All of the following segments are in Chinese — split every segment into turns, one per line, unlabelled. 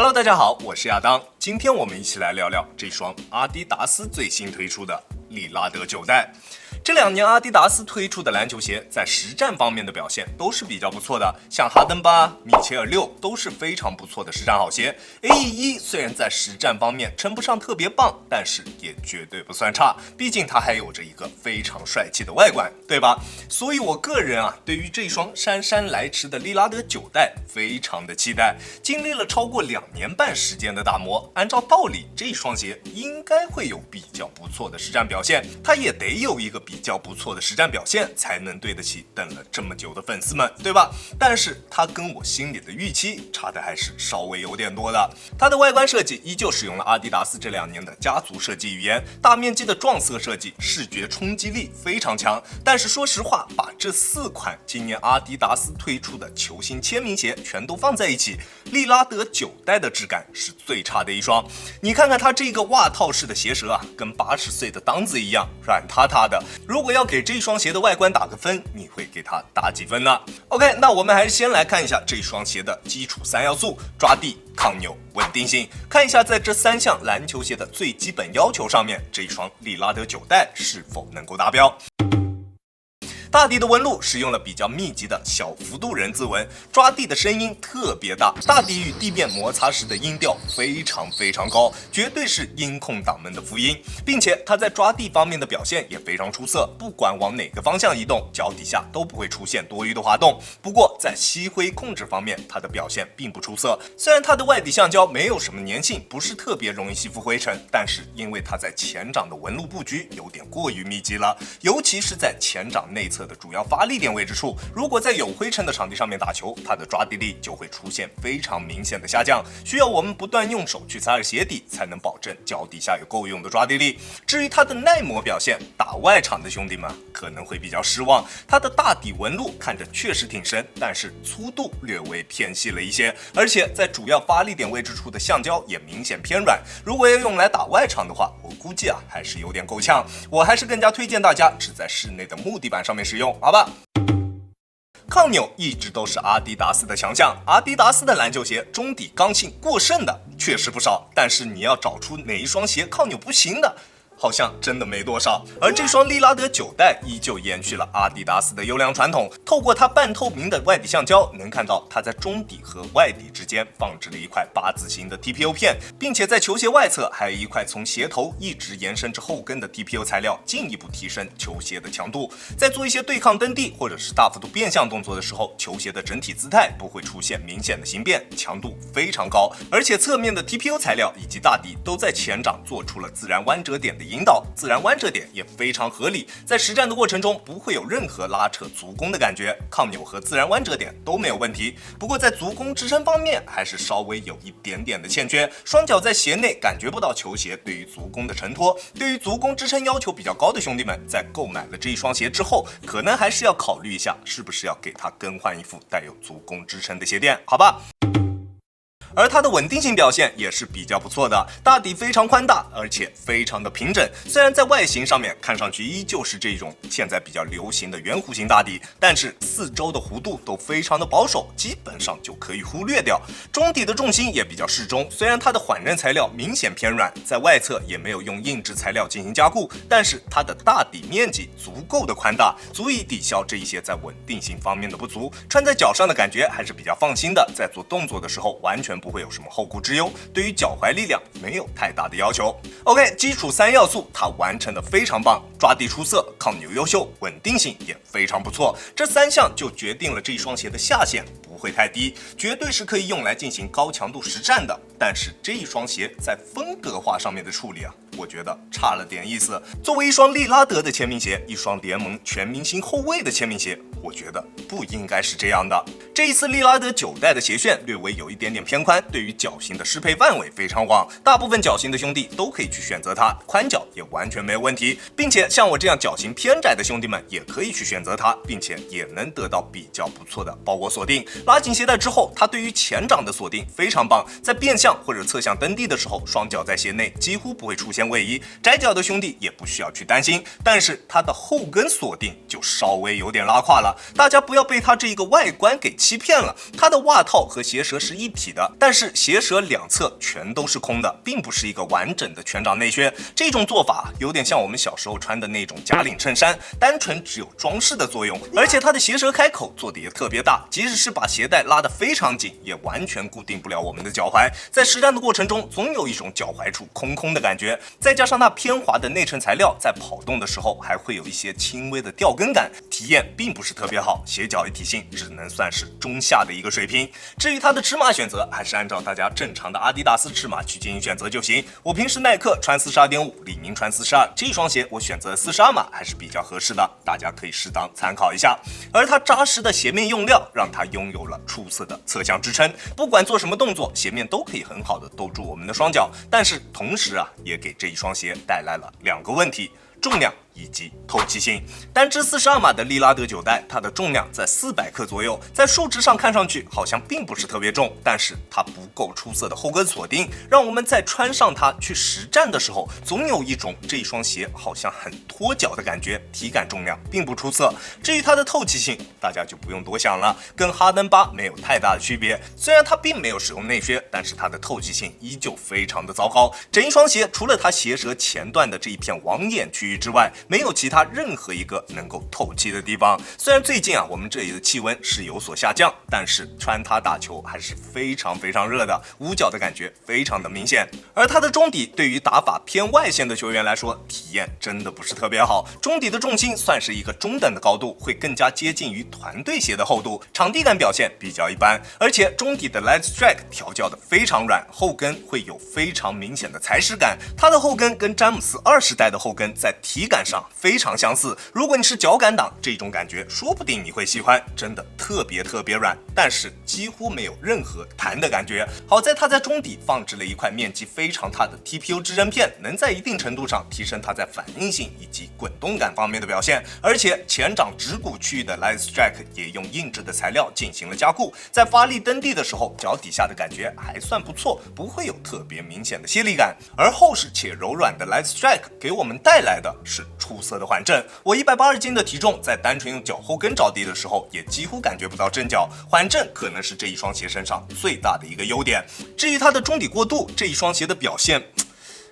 Hello， 大家好，我是亚当。今天我们一起来聊聊这双阿迪达斯最新推出的利拉德9代。这2年阿迪达斯推出的篮球鞋在实战方面的表现都是比较不错的，像哈登8、米切尔6都是非常不错的实战好鞋。AE1 虽然在实战方面称不上特别棒，但是也绝对不算差，毕竟它还有着一个非常帅气的外观，对吧？所以我个人对于这双姗姗来迟的利拉德9代非常的期待。经历了超过2年半时间的打磨，按照道理这双鞋应该会有比较不错的实战表现，它也得有一个比较不错的实战表现，才能对得起等了这么久的粉丝们，对吧？但是它跟我心里的预期差的还是稍微有点多的。它的外观设计依旧使用了阿迪达斯这2年的家族设计语言，大面积的撞色设计，视觉冲击力非常强。但是说实话，把这4款今年阿迪达斯推出的球星签名鞋全都放在一起，利拉德9代的质感是最差的一双。你看看它这个袜套式的鞋舌跟80岁的当子一样软塌塌的。如果要给这双鞋的外观打个分，你会给它打几分呢 ？OK， 那我们还是先来看一下这双鞋的基础3要素：抓地、抗扭、稳定性。看一下在这3项篮球鞋的最基本要求上面，这一双利拉德9代是否能够达标。大底的纹路使用了比较密集的小幅度人字纹，抓地的声音特别大，大底与地面摩擦时的音调非常高，绝对是音控党们的福音，并且它在抓地方面的表现也非常出色，不管往哪个方向移动，脚底下都不会出现多余的滑动。不过在吸灰控制方面，它的表现并不出色。虽然它的外底橡胶没有什么粘性，不是特别容易吸附灰尘，但是因为它在前掌的纹路布局有点过于密集了，尤其是在前掌内侧的主要发力点位置处，如果在有灰尘的场地上面打球，它的抓地力就会出现非常明显的下降，需要我们不断用手去擦着鞋底，才能保证脚底下有够用的抓地力。至于它的耐磨表现，打外场的兄弟们可能会比较失望。它的大底纹路看着确实挺深，但是粗度略微偏细了一些，而且在主要发力点位置处的橡胶也明显偏软。如果要用来打外场的话，我估计还是有点够呛。我还是更加推荐大家只在室内的木地板上面使用，好吧？抗扭一直都是阿迪达斯的强项，阿迪达斯的篮球鞋中底刚性过剩的确实不少，但是你要找出哪一双鞋抗扭不行的，好像真的没多少。而这双利拉德9代依旧延续了阿迪达斯的优良传统，透过它半透明的外底橡胶，能看到它在中底和外底之间放置了一块8字形的 TPU 片，并且在球鞋外侧还有一块从鞋头一直延伸至后跟的 TPU 材料，进一步提升球鞋的强度。在做一些对抗蹬地或者是大幅度变向动作的时候，球鞋的整体姿态不会出现明显的形变，强度非常高。而且侧面的 TPU 材料以及大底都在前掌做出了自然弯折点的引导，自然弯折点也非常合理，在实战的过程中不会有任何拉扯足弓的感觉，抗扭和自然弯折点都没有问题。不过在足弓支撑方面还是稍微有一点点的欠缺，双脚在鞋内感觉不到球鞋对于足弓的承托。对于足弓支撑要求比较高的兄弟们，在购买了这一双鞋之后，可能还是要考虑一下是不是要给它更换一副带有足弓支撑的鞋垫，好吧？而它的稳定性表现也是比较不错的，大底非常宽大，而且非常的平整。虽然在外形上面看上去依旧是这种现在比较流行的圆弧形大底，但是4周的弧度都非常的保守，基本上就可以忽略掉。中底的重心也比较适中，虽然它的缓刃材料明显偏软，在外侧也没有用硬质材料进行加固，但是它的大底面积足够的宽大，足以抵消这一些在稳定性方面的不足。穿在脚上的感觉还是比较放心的，在做动作的时候完全不会有什么后顾之忧，对于脚踝力量没有太大的要求。OK， 基础3要素它完成的非常棒，抓地出色，抗扭优秀，稳定性也非常不错。这3项就决定了这一双鞋的下限不会太低，绝对是可以用来进行高强度实战的。但是这一双鞋在风格化上面的处理我觉得差了点意思。作为一双利拉德的签名鞋，一双联盟全明星后卫的签名鞋，我觉得不应该是这样的。这一次利拉德9代的鞋楦略微有一点点偏宽，对于脚型的适配范围非常广，大部分脚型的兄弟都可以去选择它，宽脚也完全没有问题，并且像我这样脚型偏窄的兄弟们也可以去选择它，并且也能得到比较不错的包裹锁定。拉紧鞋带之后，它对于前掌的锁定非常棒，在变向或者侧向蹬地的时候，双脚在鞋内几乎不会出现位移，窄脚的兄弟也不需要去担心。但是它的后跟锁定就稍微有点拉胯了。了。大家不要被它这一个外观给欺骗了，它的袜套和鞋舌是一体的，但是鞋舌两侧全都是空的，并不是一个完整的全掌内靴。这种做法有点像我们小时候穿的那种假领衬衫，单纯只有装饰的作用。而且它的鞋舌开口做的也特别大，即使是把鞋带拉得非常紧，也完全固定不了我们的脚踝。在实战的过程中，总有一种脚踝处空空的感觉，再加上那偏滑的内衬材料，在跑动的时候还会有一些轻微的掉跟感，体验并不是特别好，鞋脚一体性只能算是中下的一个水平。至于它的尺码选择，还是按照大家正常的阿迪达斯尺码去进行选择就行。我平时耐克穿42.5，李宁穿42，这双鞋我选择42码还是比较合适的，大家可以适当参考一下。而它扎实的鞋面用料，让它拥有了出色的侧向支撑，不管做什么动作，鞋面都可以很好的兜住我们的双脚。但是同时也给这一双鞋带来了2个问题：重量以及透气性。单支42码的利拉德9代，它的重量在400克左右，在数值上看上去好像并不是特别重，但是它不够出色的后跟锁定，让我们在穿上它去实战的时候，总有一种这双鞋好像很拖脚的感觉，体感重量并不出色。至于它的透气性，大家就不用多想了，跟哈登8没有太大的区别。虽然它并没有使用内靴，但是它的透气性依旧非常的糟糕。整一双鞋除了它鞋舌前段的这一片网眼区域之外，没有其他任何一个能够透气的地方。虽然最近我们这里的气温是有所下降，但是穿它打球还是非常热的，捂脚的感觉非常的明显。而它的中底对于打法偏外线的球员来说，体验真的不是特别好。中底的重心算是一个中等的高度，会更加接近于团队鞋的厚度，场地感表现比较一般。而且中底的 Light Strike 调教的非常软，后跟会有非常明显的踩屎感。它的后跟跟詹姆斯20代的后跟在体感上非常相似，如果你是脚感党，这种感觉说不定你会喜欢，真的特别软，但是几乎没有任何弹的感觉。好在它在中底放置了一块面积非常大的 TPU 支撑片，能在一定程度上提升它在反应性以及滚动感方面的表现。而且前掌指骨区域的 Light Strike 也用硬质的材料进行了加固，在发力蹬地的时候，脚底下的感觉还算不错，不会有特别明显的泄力感。而厚实且柔软的 Light Strike 给我们带来的是出色的缓震。我180斤的体重，在单纯用脚后跟着地的时候，也几乎感觉不到震脚。缓震可能是这一双鞋身上最大的一个优点。至于它的中底过渡，这一双鞋的表现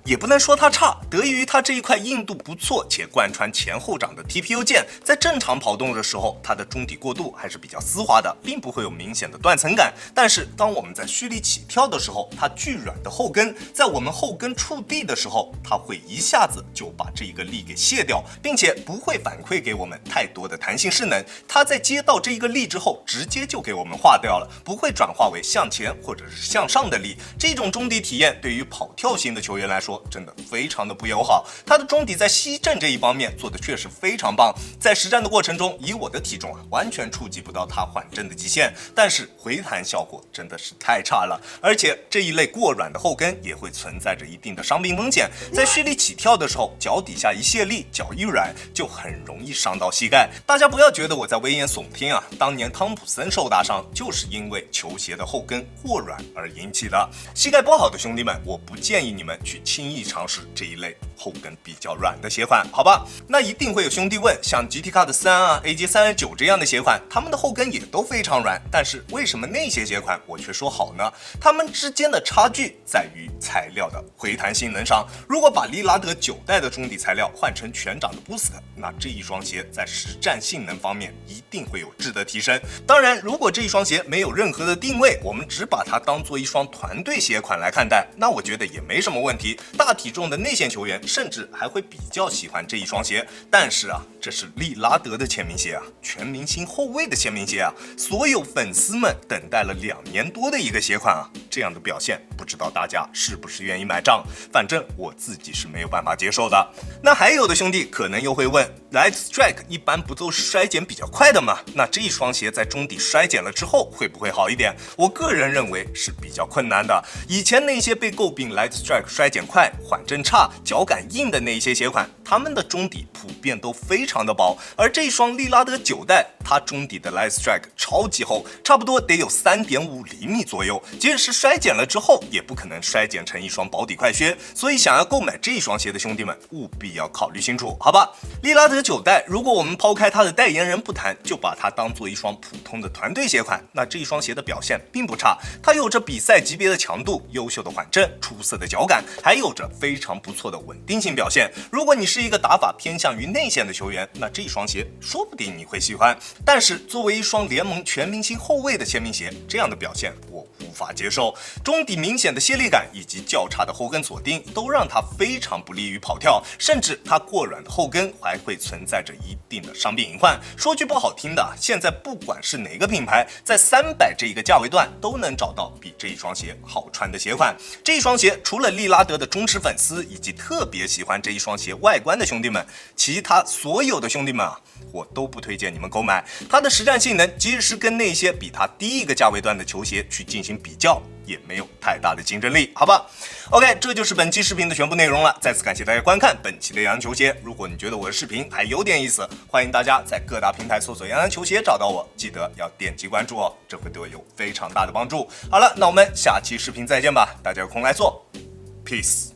也不能说它差，得益于它这一块硬度不错且贯穿前后掌的 TPU 键，在正常跑动的时候，它的中底过渡还是比较丝滑的，并不会有明显的断层感。但是当我们在蓄力起跳的时候，它巨软的后跟在我们后跟触地的时候，它会一下子就把这一个力给卸掉，并且不会反馈给我们太多的弹性势能。它在接到这一个力之后，直接就给我们化掉了，不会转化为向前或者是向上的力。这种中底体验对于跑跳型的球员来说，真的非常的不友好。它的中底在吸震这一方面做的确实非常棒，在实战的过程中，以我的体重完全触及不到它缓震的极限，但是回弹效果真的是太差了。而且这一类过软的后跟也会存在着一定的伤病风险，在蓄力起跳的时候，脚底下一泄力，脚一软，就很容易伤到膝盖。大家不要觉得我在危言耸听当年汤普森受大伤就是因为球鞋的后跟过软而引起的。膝盖不好的兄弟们，我不建议你们去轻易尝试这一类后跟比较软的鞋款，好吧？那一定会有兄弟问，像 GTCut 3 AJ329 这样的鞋款，他们的后跟也都非常软，但是为什么那些鞋款我却说好呢？它们之间的差距在于材料的回弹性能上。如果把利拉德9代的中底材料换成全掌的 Boost， 那这一双鞋在实战性能方面一定会有质的提升。当然，如果这一双鞋没有任何的定位，我们只把它当做一双团队鞋款来看待，那我觉得也没什么问题。大体重的内线球员甚至还会比较喜欢这一双鞋。但是这是利拉德的签名鞋全明星后卫的签名鞋所有粉丝们等待了2年多的一个鞋款这样的表现，不知道大家是不是愿意买账？反正我自己是没有办法接受的。那还有的兄弟可能又会问， Light Strike 一般不都是衰减比较快的吗？那这一双鞋在中底衰减了之后会不会好一点？我个人认为是比较困难的。以前那些被诟病 Light Strike 衰减快、缓震差、脚感硬的那一些鞋款，他们的中底普遍都非常的薄，而这一双利拉德9代它中底的 Light Strike 超级厚，差不多得有3.5厘米左右，即使是衰减了之后，也不可能衰减成一双薄底快靴。所以想要购买这一双鞋的兄弟们，务必要考虑清楚，好吧？利拉德9代，如果我们抛开它的代言人不谈，就把它当做一双普通的团队鞋款，那这一双鞋的表现并不差。它有着比赛级别的强度、优秀的缓震、出色的脚感，还有着非常不错的稳定性表现。如果你是一个打法偏向于内线的球员，那这一双鞋说不定你会喜欢。但是作为一双联盟全明星后卫的签名鞋，这样的表现我无法接受。中底明显的泄力感以及较差的后跟锁定，都让它非常不利于跑跳，甚至它过软的后跟还会存在着一定的伤病隐患。说句不好听的，现在不管是哪个品牌，在300这一个价位段都能找到比这一双鞋好穿的鞋款。这一双鞋除了利拉德的忠实粉丝以及特别喜欢这一双鞋外观的兄弟们，其他所有的兄弟们啊，我都不推荐你们购买。它的实战性能，即使是跟那些比它低一个价位段的球鞋去进行比较，也没有太大的竞争力，好吧 ？OK， 这就是本期视频的全部内容了。再次感谢大家观看本期的洋洋球鞋。如果你觉得我的视频还有点意思，欢迎大家在各大平台搜索洋洋球鞋找到我，记得要点击关注哦，这会对我有非常大的帮助。好了，那我们下期视频再见吧，大家有空来做 ，peace。